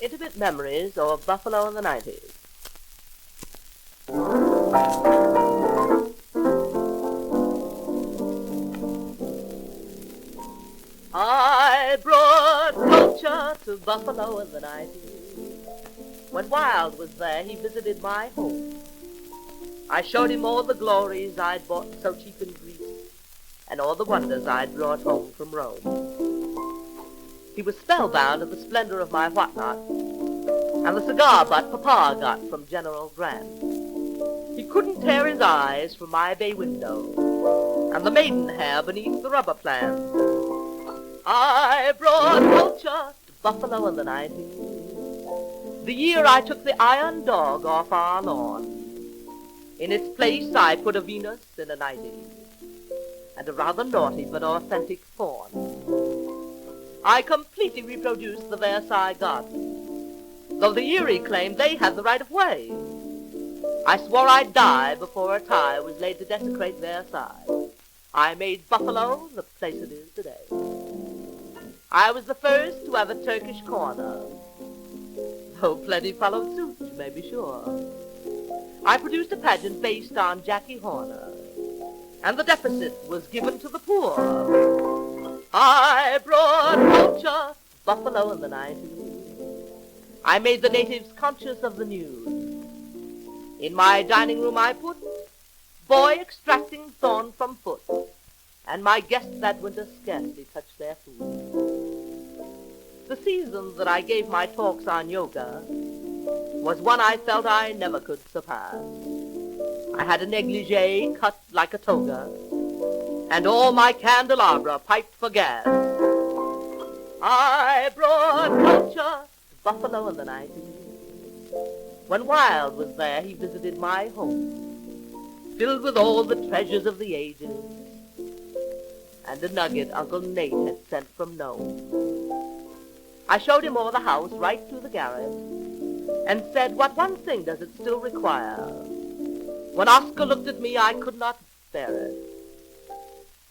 Intimate Memories of Buffalo in the 90s. I brought culture to Buffalo in the 90s. When Wild was there, he visited my home. I showed him all the glories I'd bought so cheap in Greece, and all the wonders I'd brought home from Rome. He was spellbound at the splendor of my whatnot, and the cigar butt Papa got from General Grant. He couldn't tear his eyes from my bay window, and the maiden hair beneath the rubber plant. I brought culture to Buffalo in the 90s, the year I took the iron dog off our lawn. In its place I put a Venus in a 90s, and a rather naughty but authentic fawn. I completely reproduced the Versailles Garden, though the Erie claimed they had the right of way. I swore I'd die before a tie was laid to desecrate Versailles. I made Buffalo the place it is today. I was the first to have a Turkish corner, though plenty followed suit, you may be sure. I produced a pageant based on Jackie Horner, and the deficit was given to the poor. I brought culture to Buffalo in the 90s. I made the natives conscious of the news. In my dining room I put boy extracting thorn from foot, and my guests that winter scarcely touched their food. The season that I gave my talks on yoga was one I felt I never could surpass. I had a negligee cut like a toga, and all my candelabra piped for gas. I brought culture to Buffalo in the 90s. When Wild was there, he visited my home, filled with all the treasures of the ages, and a nugget Uncle Nate had sent from Nome. I showed him over the house, right through the garret, and said, what one thing does it still require? When Oscar looked at me, I could not bear it.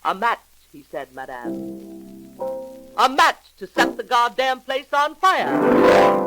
A match, he said, madame. A match to set the goddamn place on fire.